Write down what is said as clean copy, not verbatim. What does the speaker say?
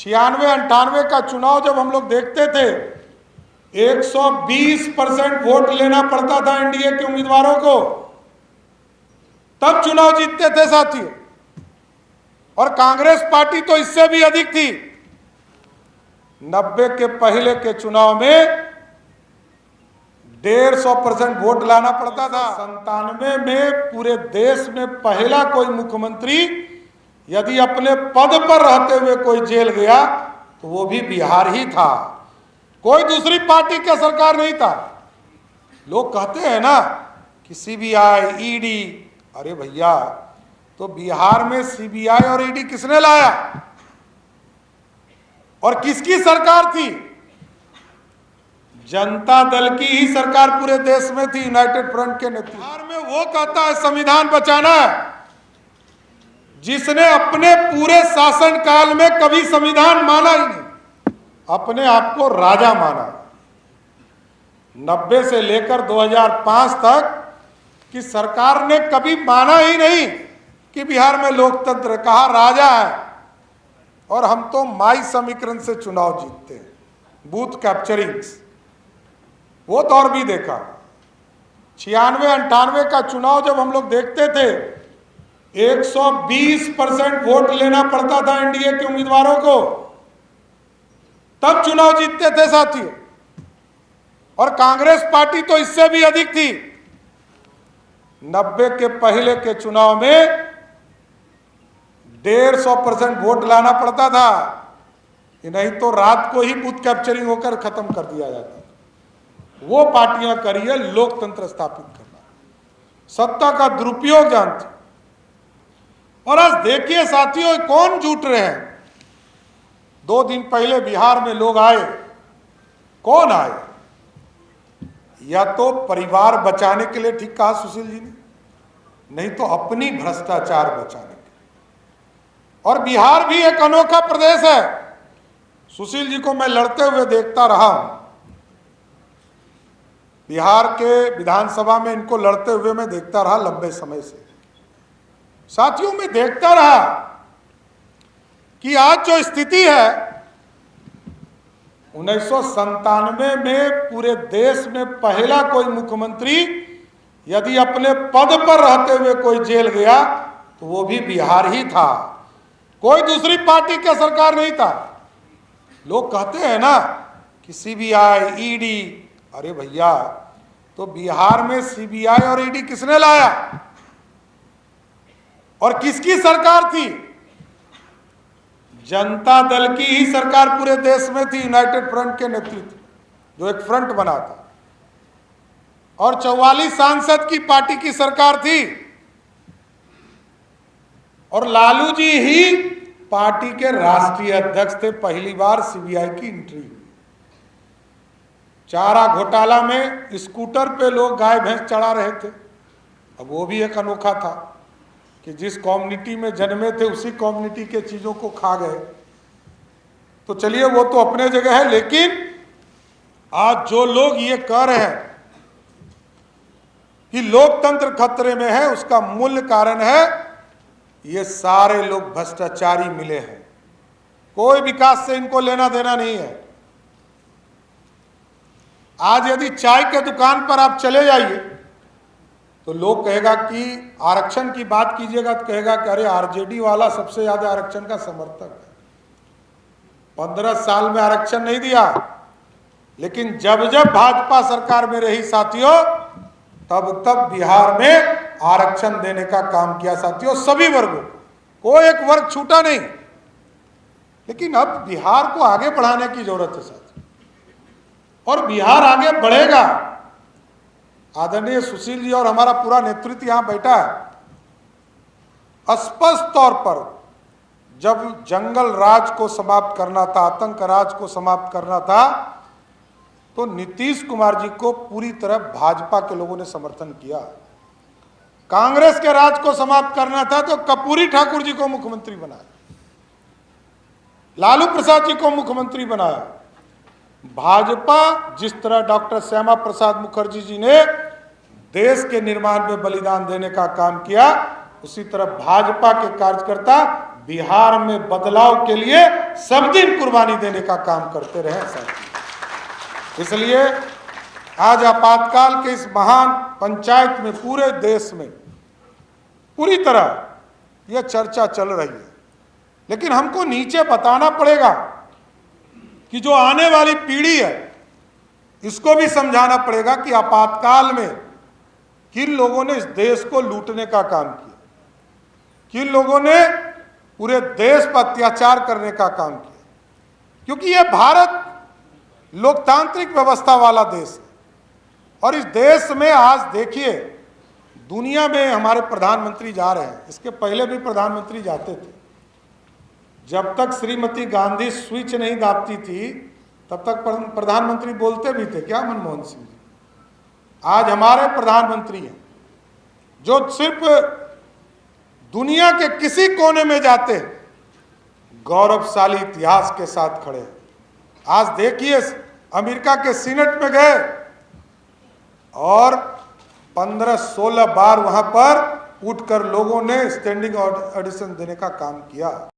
96-98 का चुनाव जब हम लोग देखते थे 120% वोट लेना पड़ता था एनडीए के उम्मीदवारों को, तब चुनाव जीतते थे साथियों। और कांग्रेस पार्टी तो इससे भी अधिक थी। 90 के पहले के चुनाव में 150% वोट लाना पड़ता था। 97 में पूरे देश में पहला कोई मुख्यमंत्री यदि अपने पद पर रहते हुए कोई जेल गया तो वो भी बिहार ही था, कोई दूसरी पार्टी का सरकार नहीं था। लोग कहते हैं ना कि सीबीआई, ईडी, अरे भैया तो बिहार में सीबीआई और ईडी किसने लाया और किसकी सरकार थी? जनता दल की ही सरकार पूरे देश में थी, यूनाइटेड फ्रंट के नेतृत्व। बिहार में वो कहता है संविधान बचाना है जिसने अपने पूरे शासनकाल में कभी संविधान माना ही नहीं, अपने आप को राजा माना। 90 से लेकर 2005 तक की सरकार ने कभी माना ही नहीं कि बिहार में लोकतंत्र, कहा राजा है और हम तो माई समीकरण से चुनाव जीतते हैं, बूथ कैप्चरिंग, वो दौर भी देखा। 96-98 का चुनाव जब हम लोग देखते थे 120% वोट लेना पड़ता था एनडीए के उम्मीदवारों को, तब चुनाव जीतते थे साथियों। और कांग्रेस पार्टी तो इससे भी अधिक थी। 90 के पहले के चुनाव में 150% वोट लाना पड़ता था, नहीं तो रात को ही बूथ कैप्चरिंग होकर खत्म कर दिया जाता था। वो पार्टियां करी है लोकतंत्र स्थापित करना, सत्ता का दुरुपयोग जानती। और आज देखिए साथियों कौन जुट रहे हैं। 2 दिन पहले बिहार में लोग आए, कौन आए? या तो परिवार बचाने के लिए, ठीक कहा सुशील जी ने, नहीं तो अपनी भ्रष्टाचार बचाने के लिए। और बिहार भी एक अनोखा प्रदेश है। सुशील जी को मैं लड़ते हुए देखता रहा हूं, बिहार के विधानसभा में इनको लड़ते हुए मैं देखता रहा लंबे समय से। साथियों मैं देखता रहा कि आज जो स्थिति है 1997 में पूरे देश में पहला कोई मुख्यमंत्री यदि अपने पद पर रहते हुए कोई जेल गया तो वो भी बिहार ही था, कोई दूसरी पार्टी का सरकार नहीं था। लोग कहते हैं ना कि सीबीआई, ईडी, अरे भैया तो बिहार में सीबीआई और ईडी किसने लाया और किसकी सरकार थी? जनता दल की ही सरकार पूरे देश में थी, यूनाइटेड फ्रंट के नेतृत्व, जो एक फ्रंट बना था। और 44 सांसद की पार्टी की सरकार थी और लालू जी ही पार्टी के राष्ट्रीय अध्यक्ष थे। पहली बार सीबीआई की एंट्री हुई। चारा घोटाला में स्कूटर पे लोग गाय भैंस चढ़ा रहे थे। अब वो भी एक अनोखा था कि जिस कम्युनिटी में जन्मे थे उसी कम्युनिटी के चीजों को खा गए। तो चलिए वो तो अपने जगह है, लेकिन आज जो लोग ये कह रहे हैं कि लोकतंत्र खतरे में है, उसका मूल कारण है ये सारे लोग भ्रष्टाचारी मिले हैं। कोई विकास से इनको लेना देना नहीं है। आज यदि चाय के दुकान पर आप चले जाइए तो लोग कहेगा कि आरक्षण की बात कीजिएगा तो कहेगा कि अरे आरजेडी वाला सबसे ज्यादा आरक्षण का समर्थक है, 15 साल में आरक्षण नहीं दिया। लेकिन जब जब भाजपा सरकार में रही साथियों, तब तब बिहार में आरक्षण देने का काम किया साथियों, सभी वर्गों, कोई एक वर्ग छूटा नहीं। लेकिन अब बिहार को आगे बढ़ाने की जरूरत है साथियों, और बिहार आगे बढ़ेगा। आदरणीय सुशील जी और हमारा पूरा नेतृत्व यहां बैठा है। स्पष्ट तौर पर जब जंगल राज को समाप्त करना था, आतंक राज को समाप्त करना था, तो नीतीश कुमार जी को पूरी तरह भाजपा के लोगों ने समर्थन किया। कांग्रेस के राज को समाप्त करना था तो कर्पूरी ठाकुर जी को मुख्यमंत्री बनाया, लालू प्रसाद जी को मुख्यमंत्री बनाया। भाजपा जिस तरह डॉक्टर श्यामा प्रसाद मुखर्जी जी ने देश के निर्माण में बलिदान देने का काम किया, उसी तरह भाजपा के कार्यकर्ता बिहार में बदलाव के लिए सब दिन कुर्बानी देने का काम करते रहे साथी। इसलिए आज आपातकाल के इस महान पंचायत में पूरे देश में पूरी तरह यह चर्चा चल रही है, लेकिन हमको नीचे बताना पड़ेगा कि जो आने वाली पीढ़ी है इसको भी समझाना पड़ेगा कि आपातकाल में किन लोगों ने इस देश को लूटने का काम किया, किन लोगों ने पूरे देश पर अत्याचार करने का काम किया। क्योंकि यह भारत लोकतांत्रिक व्यवस्था वाला देश है और इस देश में आज देखिए दुनिया में हमारे प्रधानमंत्री जा रहे हैं, इसके पहले भी प्रधानमंत्री जाते थे। जब तक श्रीमती गांधी स्विच नहीं दाबती थी तब तक प्रधानमंत्री बोलते भी थे, क्या मनमोहन सिंह जी। आज हमारे प्रधानमंत्री हैं जो सिर्फ दुनिया के किसी कोने में जाते हैं गौरवशाली इतिहास के साथ खड़े हैं। आज देखिए अमेरिका के सीनेट में गए और 15-16 बार वहां पर उठकर लोगों ने स्टैंडिंग ऑडिशन देने का काम किया।